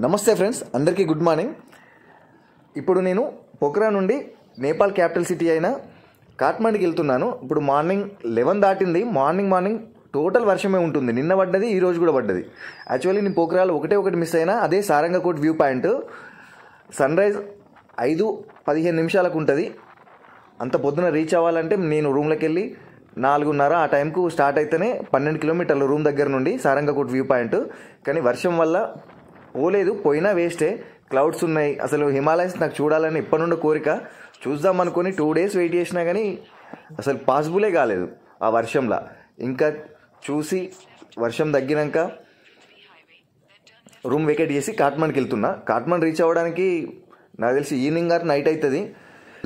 నమస్తే ఫ్రెండ్స్, అందరికీ good morning. ఇప్పుడు నేను పోఖ్రా నుండి నేపాల్ క్యాపిటల్ సిటీ అయిన కాఠ్మండూకి వెళ్తున్నాను. ఇప్పుడు మార్నింగ్ 11 దాటింది. మార్నింగ్ టోటల్ వర్షమే ఉంటుంది. నిన్న పడ్డది, ఈ రోజు కూడా పడ్డది. యాక్చువల్లీ నేను పోఖ్రాలో ఒకటి మిస్ అయినా, అదే సారంగకోట్ వ్యూ పాయింట్. సన్ రైజ్ 5-15 నిమిషాలకు ఉంటుంది. అంత పొద్దున రీచ్ అవ్వాలంటే నేను రూమ్లోకి వెళ్ళి 4:30 ఆ టైంకు స్టార్ట్ అయితేనే 12 కిలోమీటర్లు రూమ్ దగ్గర నుండి సారంగకోట్ వ్యూ పాయింట్. కానీ వర్షం వల్ల పోలేదు, పోయినా వేస్టే. క్లౌడ్స్ ఉన్నాయి. అసలు హిమాలయస్ నాకు చూడాలని ఎప్పటి నుండో కోరిక. చూద్దాం అనుకొని 2 డేస్ వెయిట్ చేసినా కానీ అసలు పాసిబులే కాలేదు ఆ వర్షంలో. ఇంకా చూసి వర్షం తగ్గినాక రూమ్ వెకేట్ చేసి కాఠ్మండూకి వెళ్తున్నా. కాఠ్మండూ రీచ్ అవ్వడానికి నాకు తెలిసి ఈవినింగ్ ఆర్ నైట్ అవుతుంది.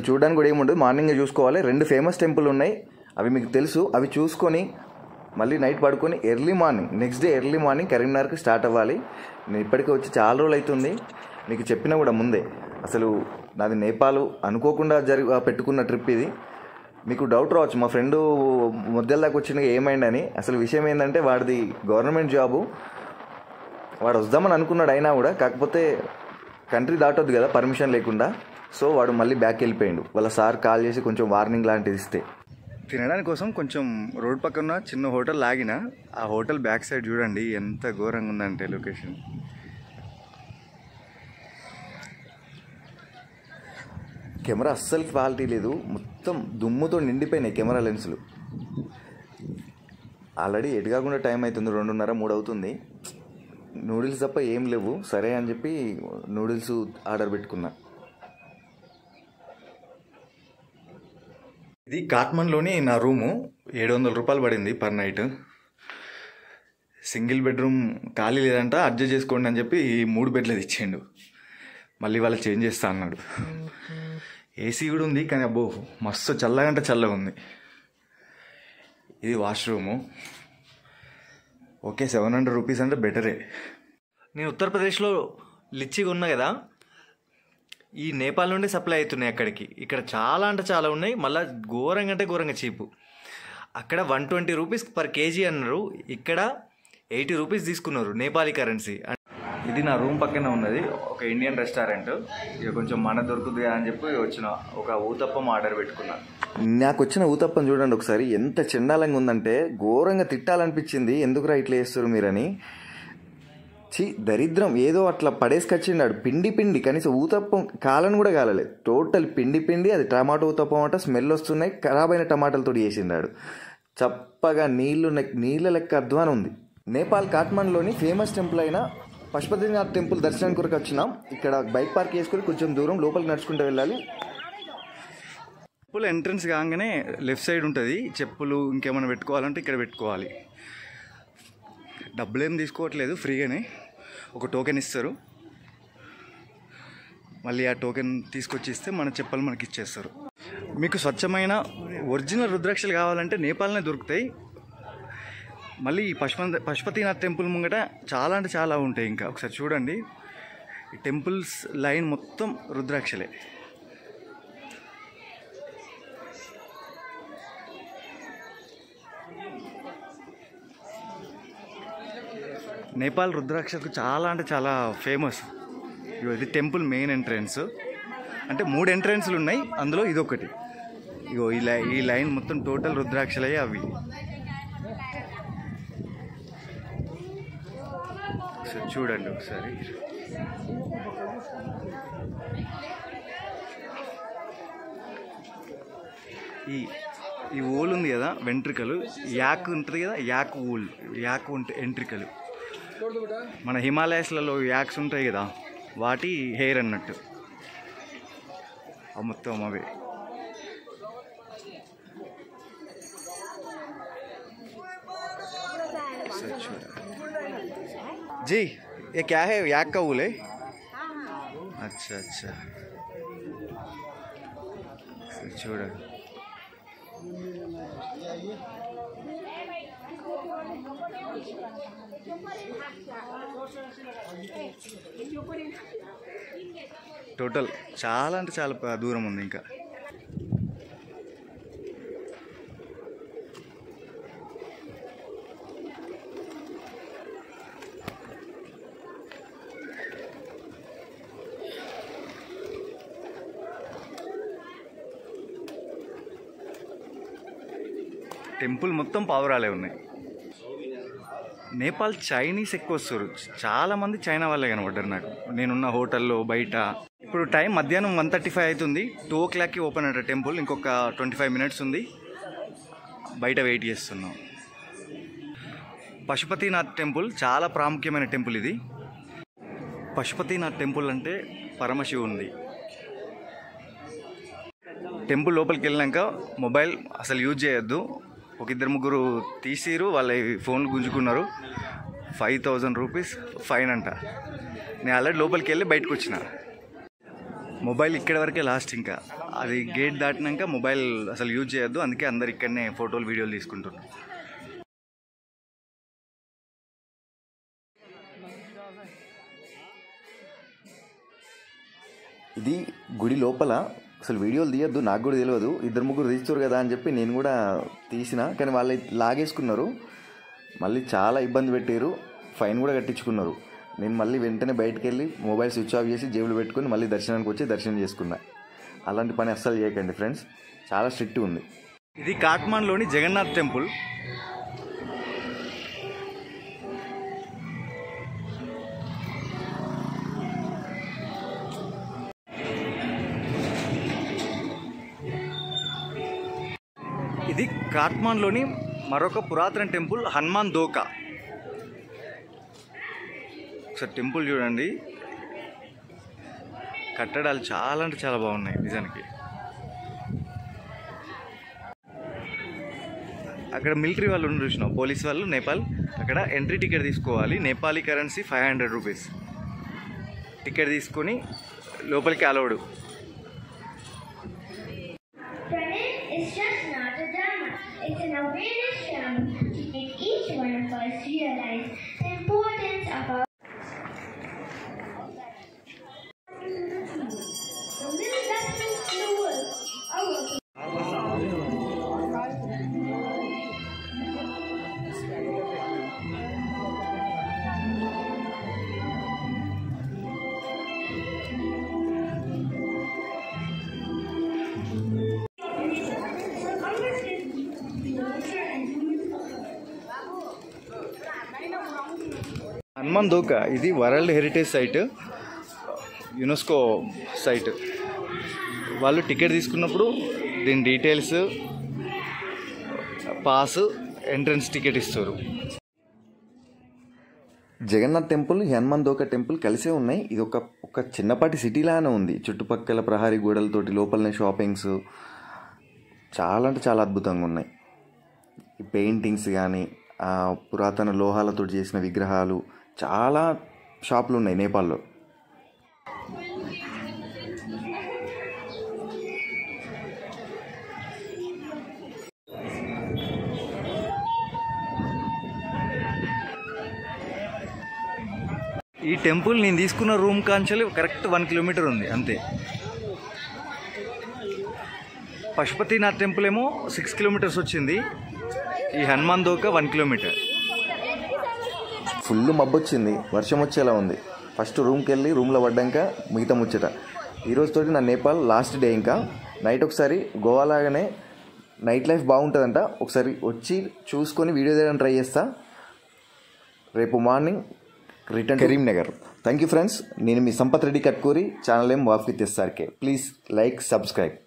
చూడడానికి కూడా ఏముండదు, మార్నింగే చూసుకోవాలి. 2 ఫేమస్ టెంపుల్ ఉన్నాయి, అవి మీకు తెలుసు. అవి చూసుకొని మళ్ళీ నైట్ పడుకొని నెక్స్ట్ డే ఎర్లీ మార్నింగ్ కరీంనగర్కి స్టార్ట్ అవ్వాలి. నేను ఇప్పటికే వచ్చి చాలా రోజులు అవుతుంది. మీకు చెప్పినా కూడా ముందే, అసలు నాది నేపాల్ అనుకోకుండా పెట్టుకున్న ట్రిప్ ఇది. మీకు డౌట్ రావచ్చు, మా ఫ్రెండు మధ్యలో దాకా వచ్చిన ఏమైందని. అసలు విషయం ఏంటంటే, వాడిది గవర్నమెంట్ జాబు. వాడు వద్దామని అనుకున్నాడు, అయినా కూడా కాకపోతే కంట్రీ దాటొద్దు కదా పర్మిషన్ లేకుండా. సో వాడు మళ్ళీ బ్యాక్ వెళ్ళిపోయాడు. వాళ్ళ సార్ కాల్ చేసి కొంచెం వార్నింగ్ లాంటిది ఇస్తే, తినడానికి కోసం కొంచెం రోడ్ పక్కన చిన్న హోటల్ లాగిన. ఆ హోటల్ బ్యాక్ సైడ్ చూడండి ఎంత ఘోరంగా ఉందంటే లొకేషన్. కెమెరా అస్సలు క్వాలిటీ లేదు, మొత్తం దుమ్ముతో నిండిపోయినాయి కెమెరా లెన్సులు. ఆల్రెడీ ఎటు కాకుండా టైం అవుతుంది, 2:30-3 అవుతుంది. నూడిల్స్ తప్ప ఏం లేవు. సరే అని చెప్పి నూడిల్స్ ఆర్డర్ పెట్టుకున్నా. ఇది కాఠ్మండూలోని నా రూము. 700 రూపాయలు పడింది పర్ నైట్. సింగిల్ బెడ్రూమ్ ఖాళీ లేదంట, అడ్జస్ట్ చేసుకోండి అని చెప్పి 3 బెడ్లు ఇచ్చిండు. మళ్ళీ వాళ్ళు చేంజ్ చేస్తా అన్నాడు. ఏసీ కూడా ఉంది, కానీ అబ్బో మస్తు చల్లగా చల్లగా ఉంది. ఇది వాష్రూము. ఓకే, 700 రూపీస్ అంటే బెటరే. నేను ఉత్తరప్రదేశ్లో లిచ్చి కొన్నా కదా, ఈ నేపాల్ నుండి సప్లై అవుతున్నాయి అక్కడికి. ఇక్కడ చాలా అంటే చాలా ఉన్నాయి, మళ్ళీ ఘోరంగా అంటే ఘోరంగా చీపు. అక్కడ 120 రూపీస్ పర్ కేజీ అన్నారు, ఇక్కడ 80 రూపీస్ తీసుకున్నారు నేపాలీ కరెన్సీ. ఇది నా రూమ్ పక్కన ఉన్నది ఒక ఇండియన్ రెస్టారెంట్. ఇక కొంచెం మన దొరుకుతుంది అని చెప్పి వచ్చిన ఒక ఊతప్పం ఆర్డర్ పెట్టుకున్నా. నాకు వచ్చిన ఊతప్పం చూడండి ఒకసారి, ఎంత చండాలంగా ఉందంటే ఘోరంగా తిట్టాలనిపించింది. ఎందుకురా ఇట్లా చేస్తారు మీరని. దరిద్రం, ఏదో అట్లా పడేసుకొచ్చిండాడు. పిండి కనీసం ఊతప్పం కాలని కూడా కాలలేదు. టోటల్ పిండి. అది టమాటో ఊతప్పం అంట. స్మెల్ వస్తున్నాయి, ఖరాబ్ అయిన టమాటాలతో చేసిండాడు. చప్పగా నీళ్ళ లెక్క అధ్వానం ఉంది. నేపాల్ కాఠ్మండూలోని ఫేమస్ టెంపుల్ అయిన పశుపతినాథ్ టెంపుల్ దర్శనానికి కొరకు వచ్చినాం. ఇక్కడ బైక్ పార్క్ చేసుకుని కొంచెం దూరం లోపలికి నడుచుకుంటూ వెళ్ళాలి. టెంపుల్ ఎంట్రన్స్ కాగానే లెఫ్ట్ సైడ్ ఉంటుంది. చెప్పులు ఇంకేమైనా పెట్టుకోవాలంటే ఇక్కడ పెట్టుకోవాలి. డబ్బులు ఏం తీసుకోవట్లేదు, ఫ్రీగానే. ఒక టోకెన్ ఇస్తారు, మళ్ళీ ఆ టోకెన్ తీసుకొచ్చి ఇస్తే మన చెప్పులు మనకి ఇచ్చేస్తారు. మీకు స్వచ్ఛమైన ఒరిజినల్ రుద్రాక్షలు కావాలంటే నేపాల్నే దొరుకుతాయి. మళ్ళీ ఈ పశుపతినాథ్ టెంపుల్ ముంగట చాలా అంటే చాలా ఉంటాయి. ఇంకా ఒకసారి చూడండి, ఈ టెంపుల్స్ లైన్ మొత్తం రుద్రాక్షలే. నేపాల్ రుద్రాక్షకు చాలా అంటే చాలా ఫేమస్. ఇది టెంపుల్ మెయిన్ ఎంట్రన్స్. అంటే 3 ఎంట్రన్స్లు ఉన్నాయి, అందులో ఇదొకటి. ఇగో ఈ లైన్ మొత్తం టోటల్ రుద్రాక్షలయ్యి అవి. చూడండి ఒకసారి. ఈ ఊలు ఉంది కదా, వెంట్రికలు, యాక్ ఉంటుంది కదా, యాక్ ఎంట్రికలు. మన హిమాలయస్లలో యాక్స్ ఉంటాయి కదా, వాటి హెయిర్ అన్నట్టు. మొత్తం అవే. जी ये क्या है, याक का ऊल है? अच्छा చూడండి. టోటల్ చాలా అంటే చాలా దూరం ఉంది ఇంకా. టెంపుల్ మొత్తం పావురాలే ఉన్నాయి. నేపాల్ చైనీస్ ఎక్కువ వస్తారు, చాలామంది చైనా వాళ్ళే కనబడ్డారు నాకు నేనున్న హోటల్లో బయట. ఇప్పుడు టైం మధ్యాహ్నం 1:35 అవుతుంది. 2 o'clockకి ఓపెన్ అయ్యారు టెంపుల్. ఇంకొక 25 minutes ఉంది, బయట వెయిట్ చేస్తున్నాం. పశుపతినాథ్ టెంపుల్ చాలా ప్రాముఖ్యమైన టెంపుల్ ఇది. పశుపతినాథ్ టెంపుల్ అంటే పరమశివుంది. టెంపుల్ లోపలికి వెళ్ళినాక మొబైల్ అసలు యూజ్ చేయొద్దు. ఒక 2-3 తీసిరు, వాళ్ళ ఫోన్లు గుంజుకున్నారు. 5,000 rupees ఫైన్ అంట. నేను ఆల్రెడీ లోపలికి వెళ్ళి బయటకు వచ్చిన. మొబైల్ ఇక్కడి వరకే లాస్ట్, ఇంకా అది గేట్ దాటినాక మొబైల్ అసలు యూజ్ చేయొద్దు. అందుకే అందరు ఇక్కడనే ఫోటోలు వీడియోలు తీసుకుంటున్నారు. ఇది గుడి లోపల. అసలు వీడియోలు తీయద్దు, నాకు కూడా తెలియదు. 2-3 తీస్తారు కదా అని చెప్పి నేను కూడా తీసిన, కానీ వాళ్ళు లాగేసుకున్నారు. మళ్ళీ చాలా ఇబ్బంది పెట్టారు, ఫైన్ కూడా కట్టించుకున్నారు. నేను మళ్ళీ వెంటనే బయటకు వెళ్ళి మొబైల్ స్విచ్ ఆఫ్ చేసి జేబులో పెట్టుకుని మళ్ళీ దర్శనానికి వచ్చి దర్శనం చేసుకున్నా. అలాంటి పని అస్సలు చేయకండి ఫ్రెండ్స్, చాలా స్ట్రిక్ట్ ఉంది. ఇది కాట్మాండ్లోని జగన్నాథ్ టెంపుల్. ఇది కాట్మాండ్లోని మరొక పురాతన టెంపుల్ హనుమాన్ దోకా. ఒకసారి టెంపుల్ చూడండి, కట్టడాలు చాలా అంటే చాలా బాగున్నాయి నిజానికి. అక్కడ మిలిటరీ వాళ్ళు ఉన్నారు చూసినాం, పోలీస్ వాళ్ళు, నేపాల్. అక్కడ ఎంట్రీ టికెట్ తీసుకోవాలి, నేపాలీ కరెన్సీ 500 rupees. టికెట్ తీసుకొని లోపలికి allowed. It's just not a drama. It's an awareness journey to make each one of us realize the importance of our little lessons in the world are working. Hanuman Dhoka ఇది world heritage site, UNESCO site. వాళ్ళు ticket తీసుకున్నప్పుడు దీని details, pass, entrance ticket ఇస్తారు. Jagannath temple, Hanuman Dhoka temple కలిసే ఉన్నాయి. ఇది ఒక చిన్నపాటి సిటీలానే ఉంది. చుట్టుపక్కల ప్రహారీ గోడలతోటి, లోపలనే షాపింగ్స్, చాలా అంటే చాలా అద్భుతంగా ఉన్నాయి. ఈ పెయింటింగ్స్ కానీ, పురాతన లోహాలతో చేసిన విగ్రహాలు, చాలా షాపులు ఉన్నాయి నేపాల్లో. ఈ టెంపుల్ నేను తీసుకున్న రూమ్ కాంచెలు కరెక్ట్ 1 kilometer ఉంది అంతే. పశుపతినాథ్ టెంపుల్ ఏమో 6 kilometers వచ్చింది. ఈ హనుమాన్ దోకా 1 kilometer. ఫుల్ మబ్బొచ్చింది, వర్షం వచ్చేలా ఉంది. ఫస్ట్ రూమ్కి వెళ్ళి రూమ్లో పడ్డాక మిగతా ముచ్చట. ఈరోజుతోటి నా నేపాల్ లాస్ట్ డే. ఇంకా నైట్ ఒకసారి గోవా లాగానే నైట్ లైఫ్ బాగుంటుందంట, ఒకసారి వచ్చి చూసుకొని వీడియో తీయడానికి ట్రై చేస్తా. రేపు morning return Karimnagar. Thank you friends. నేను మీ సంపత్ రెడ్డి కట్కూరి. ఛానల్ ఏం వాఫ్ with SRK. Please like, subscribe.